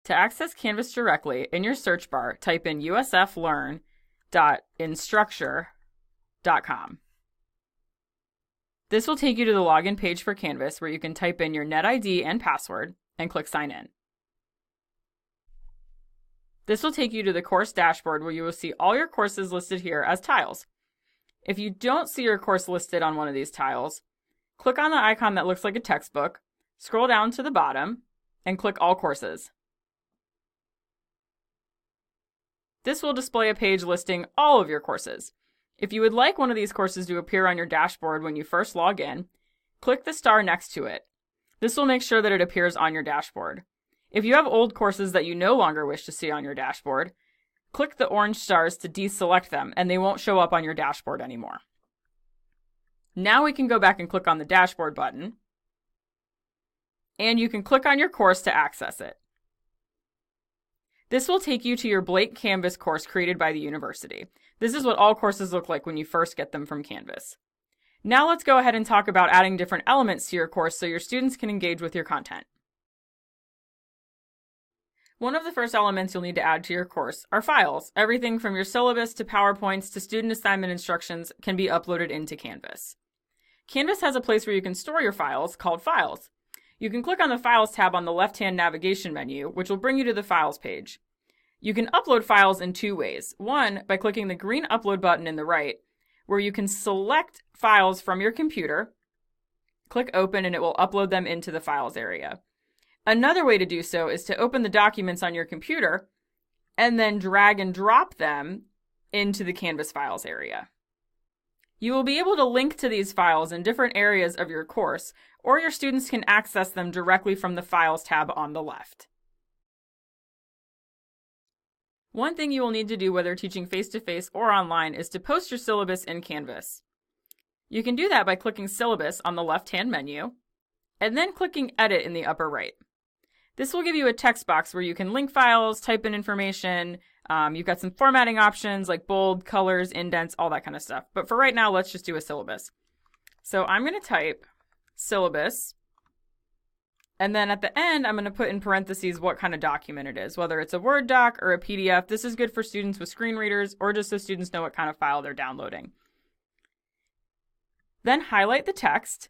To access Canvas directly, in your search bar, type in usflearn.instructure.com. This will take you to the login page for Canvas where you can type in your NetID and password and click Sign In. This will take you to the course dashboard where you will see all your courses listed here as tiles. If you don't see your course listed on one of these tiles, click on the icon that looks like a textbook, scroll down to the bottom, and click All Courses. This will display a page listing all of your courses. If you would like one of these courses to appear on your dashboard when you first log in, click the star next to it. This will make sure that it appears on your dashboard. If you have old courses that you no longer wish to see on your dashboard, click the orange stars to deselect them and they won't show up on your dashboard anymore. Now we can go back and click on the dashboard button, and you can click on your course to access it. This will take you to your blank Canvas course created by the university. This is what all courses look like when you first get them from Canvas. Now let's go ahead and talk about adding different elements to your course so your students can engage with your content. One of the first elements you'll need to add to your course are files. Everything from your syllabus to PowerPoints to student assignment instructions can be uploaded into Canvas. Canvas has a place where you can store your files called Files. You can click on the Files tab on the left-hand navigation menu, which will bring you to the Files page. You can upload files in two ways. One, by clicking the green Upload button in the right, where you can select files from your computer, click Open, and it will upload them into the Files area. Another way to do so is to open the documents on your computer and then drag and drop them into the Canvas Files area. You will be able to link to these files in different areas of your course, or your students can access them directly from the Files tab on the left. One thing you will need to do whether teaching face-to-face or online is to post your syllabus in Canvas. You can do that by clicking Syllabus on the left-hand menu, and then clicking Edit in the upper right. This will give you a text box where you can link files, type in information. You've got some formatting options like bold, colors, indents, all that kind of stuff. But for right now, let's just do a syllabus. So I'm going to type syllabus, and then at the end, I'm going to put in parentheses what kind of document it is, whether it's a Word doc or a PDF. This is good for students with screen readers or just so students know what kind of file they're downloading. Then highlight the text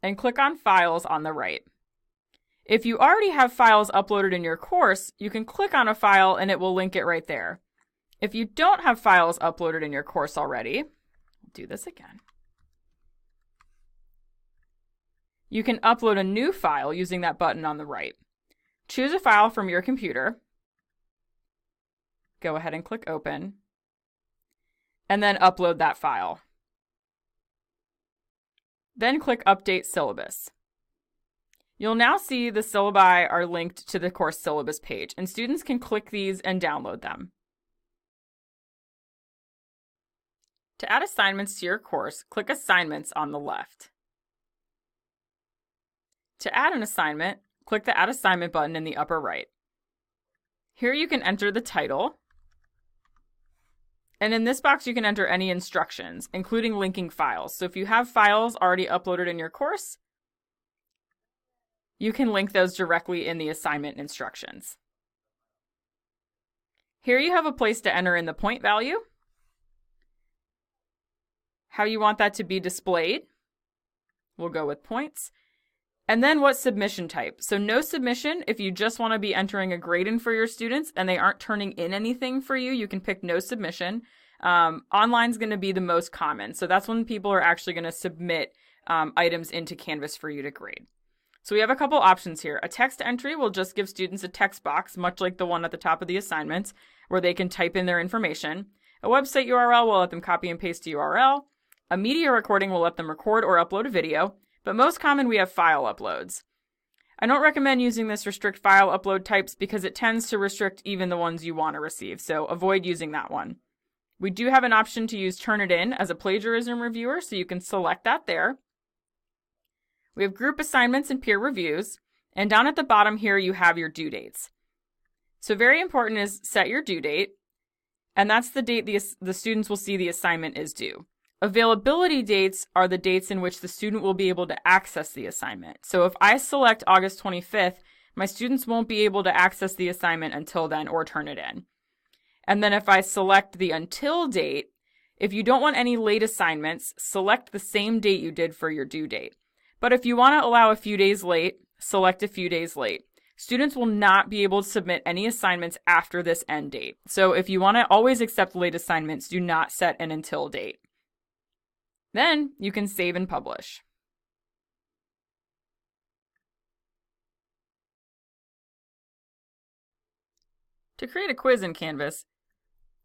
and click on Files on the right. If you already have files uploaded in your course, you can click on a file and it will link it right there. If you don't have files uploaded in your course already, I'll do this again. You can upload a new file using that button on the right. Choose a file from your computer. Go ahead and click Open, and then upload that file. Then click Update Syllabus. You'll now see the syllabi are linked to the course syllabus page, and students can click these and download them. To add assignments to your course, click Assignments on the left. To add an assignment, click the Add Assignment button in the upper right. Here you can enter the title, and in this box you can enter any instructions, including linking files. So if you have files already uploaded in your course, you can link those directly in the assignment instructions. Here you have a place to enter in the point value, how you want that to be displayed. We'll go with points. And then what submission type. So no submission. If you just want to be entering a grade in for your students and they aren't turning in anything for you, you can pick no submission. Online is going to be the most common. So that's when people are actually going to submit items into Canvas for you to grade. So we have a couple options here. A text entry will just give students a text box, much like the one at the top of the assignments, where they can type in their information. A website URL will let them copy and paste the URL. A media recording will let them record or upload a video. But most common, we have file uploads. I don't recommend using this restrict file upload types because it tends to restrict even the ones you want to receive, so avoid using that one. We do have an option to use Turnitin as a plagiarism reviewer, so you can select that there. We have group assignments and peer reviews, and down at the bottom here you have your due dates. So very important is set your due date, and that's the date the students will see the assignment is due. Availability dates are the dates in which the student will be able to access the assignment. So if I select August 25th, My students won't be able to access the assignment until then or turn it in. And then if I select the until date, if you don't want any late assignments, select the same date you did for your due date. But if you want to allow a few days late, select a few days late. Students will not be able to submit any assignments after this end date. So if you want to always accept late assignments, do not set an until date. Then you can save and publish. To create a quiz in Canvas,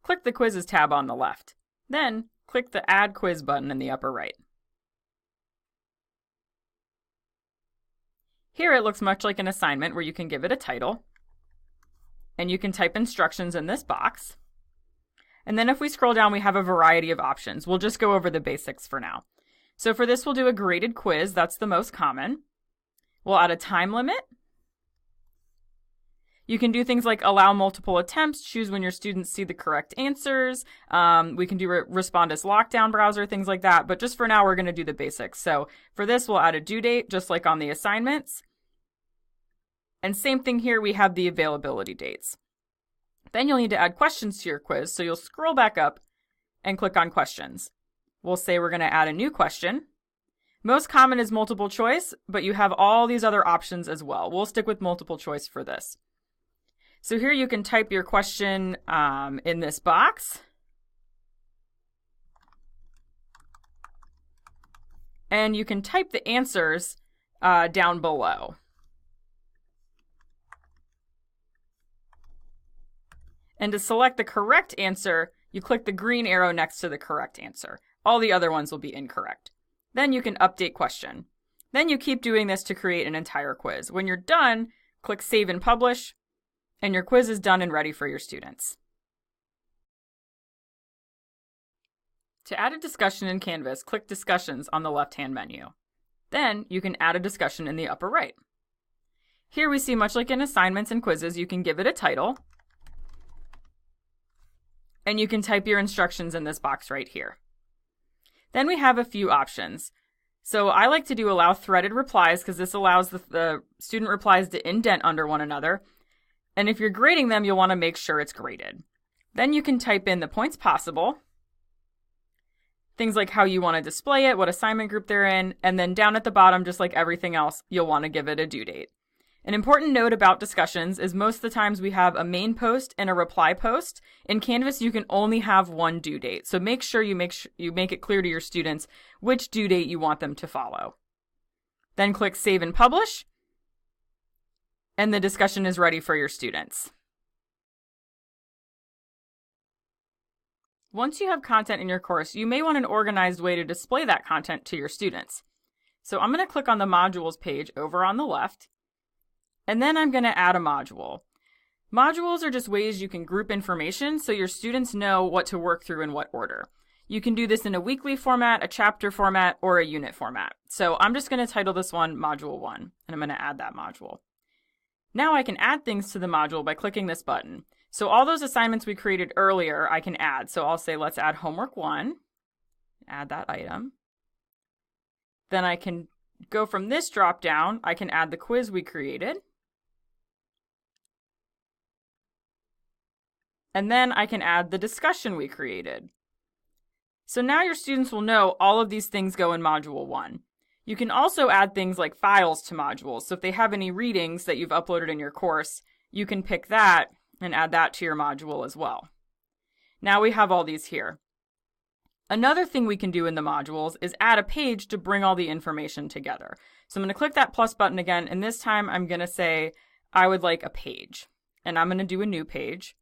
click the Quizzes tab on the left. Then click the Add Quiz button in the upper right. Here it looks much like an assignment where you can give it a title, and you can type instructions in this box. And then if we scroll down, we have a variety of options. We'll just go over the basics for now. So for this, we'll do a graded quiz. That's the most common. We'll add a time limit. You can do things like allow multiple attempts, choose when your students see the correct answers. We can do respond as lockdown browser, things like that. But just for now, we're going to do the basics. So for this, we'll add a due date, just like on the assignments. And same thing here, we have the availability dates. Then you'll need to add questions to your quiz. So you'll scroll back up and click on questions. We'll say we're going to add a new question. Most common is multiple choice, but you have all these other options as well. We'll stick with multiple choice for this. So here you can type your question in this box. And you can type the answers down below. And to select the correct answer, you click the green arrow next to the correct answer. All the other ones will be incorrect. Then you can update question. Then you keep doing this to create an entire quiz. When you're done, click Save and Publish, and your quiz is done and ready for your students. To add a discussion in Canvas, click Discussions on the left-hand menu. Then you can add a discussion in the upper right. Here we see, much like in assignments and quizzes, you can give it a title, and you can type your instructions in this box right here. Then we have a few options. So I like to do allow threaded replies because this allows the student replies to indent under one another. And if you're grading them, you'll want to make sure it's graded. Then you can type in the points possible, things like how you want to display it, what assignment group they're in, and then down at the bottom, just like everything else, you'll want to give it a due date. An important note about discussions is most of the times we have a main post and a reply post. In Canvas, you can only have one due date. So make sure you make it clear to your students which due date you want them to follow. Then click Save and Publish, and the discussion is ready for your students. Once you have content in your course, you may want an organized way to display that content to your students. So I'm going to click on the Modules page over on the left, and then I'm going to add a module. Modules are just ways you can group information so your students know what to work through in what order. You can do this in a weekly format, a chapter format, or a unit format. So I'm just going to title this one Module 1, and I'm going to add that module. Now I can add things to the module by clicking this button. So all those assignments we created earlier, I can add. So I'll say, let's add homework 1, add that item. Then I can go from this drop down, I can add the quiz we created. And then I can add the discussion we created. So now your students will know all of these things go in Module 1. You can also add things like files to modules. So if they have any readings that you've uploaded in your course, you can pick that and add that to your module as well. Now we have all these here. Another thing we can do in the modules is add a page to bring all the information together. So I'm going to click that plus button again, and this time I'm going to say I would like a page. And I'm going to do a new page.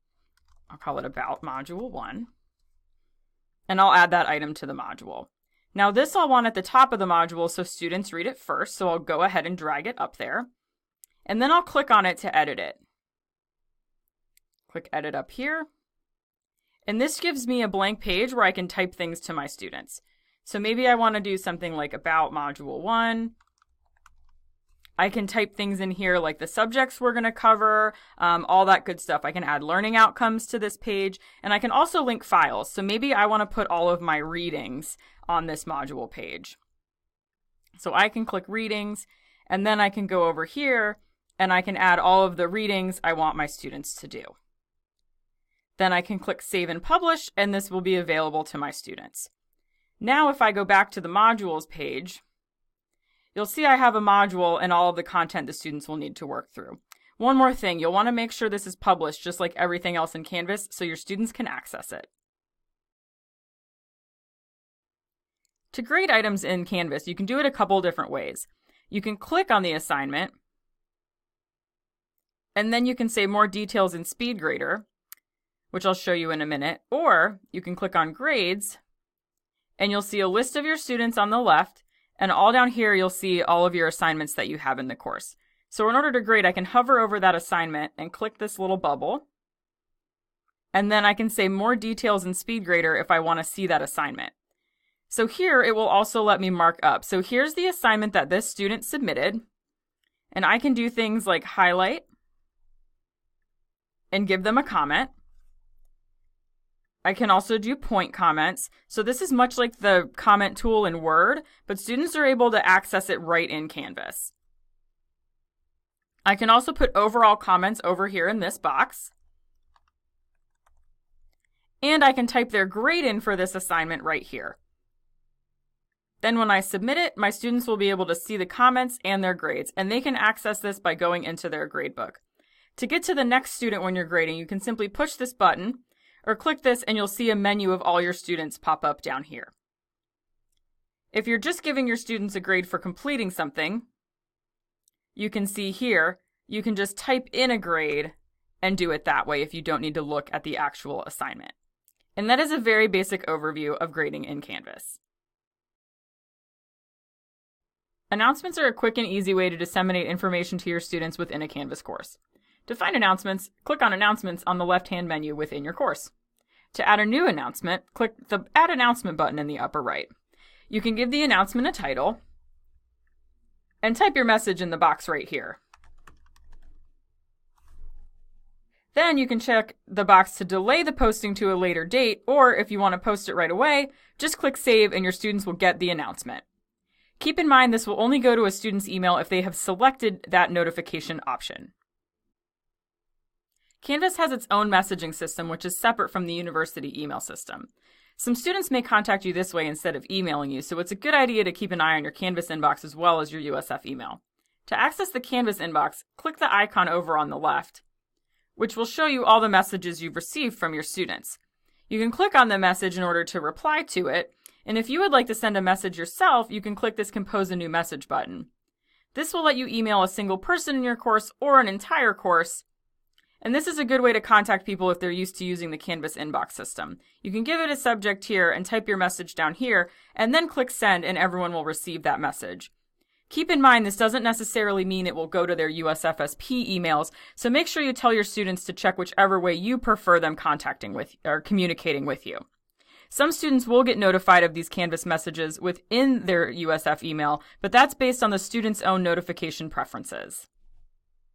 I'll call it About Module 1. And I'll add that item to the module. Now this I'll want at the top of the module so students read it first, so I'll go ahead and drag it up there. And then I'll click on it to edit it. Click Edit up here. And this gives me a blank page where I can type things to my students. So maybe I want to do something like About Module 1. I can type things in here like the subjects we're going to cover, all that good stuff. I can add learning outcomes to this page, and I can also link files. So maybe I want to put all of my readings on this module page. So I can click Readings, and then I can go over here and I can add all of the readings I want my students to do. Then I can click Save and Publish, and this will be available to my students. Now if I go back to the modules page, you'll see I have a module and all of the content the students will need to work through. One more thing, you'll want to make sure this is published just like everything else in Canvas so your students can access it. To grade items in Canvas, you can do it a couple different ways. You can click on the assignment, and then you can say more details in Speed Grader, which I'll show you in a minute, or you can click on Grades, and you'll see a list of your students on the left, and all down here you'll see all of your assignments that you have in the course. So in order to grade, I can hover over that assignment and click this little bubble, and then I can say more details in Speed Grader if I want to see that assignment. So here it will also let me mark up. So here's the assignment that this student submitted, and I can do things like highlight and give them a comment. I can also do point comments. So this is much like the comment tool in Word, but students are able to access it right in Canvas. I can also put overall comments over here in this box. And I can type their grade in for this assignment right here. Then when I submit it, my students will be able to see the comments and their grades, and they can access this by going into their gradebook. To get to the next student when you're grading, you can simply push this button or click this and you'll see a menu of all your students pop up down here. If you're just giving your students a grade for completing something, you can see here, you can just type in a grade and do it that way if you don't need to look at the actual assignment. And that is a very basic overview of grading in Canvas. Announcements are a quick and easy way to disseminate information to your students within a Canvas course. To find announcements, click on Announcements on the left-hand menu within your course. To add a new announcement, click the Add Announcement button in the upper right. You can give the announcement a title and type your message in the box right here. Then you can check the box to delay the posting to a later date, or if you want to post it right away, just click Save and your students will get the announcement. Keep in mind this will only go to a student's email if they have selected that notification option. Canvas has its own messaging system, which is separate from the university email system. Some students may contact you this way instead of emailing you, so it's a good idea to keep an eye on your Canvas inbox as well as your USF email. To access the Canvas inbox, click the icon over on the left, which will show you all the messages you've received from your students. You can click on the message in order to reply to it, and if you would like to send a message yourself, you can click this Compose a New Message button. This will let you email a single person in your course or an entire course, and this is a good way to contact people if they're used to using the Canvas inbox system. You can give it a subject here and type your message down here, and then click Send, and everyone will receive that message. Keep in mind, this doesn't necessarily mean it will go to their USFSP emails, so make sure you tell your students to check whichever way you prefer them contacting with or communicating with you. Some students will get notified of these Canvas messages within their USF email, but that's based on the student's own notification preferences.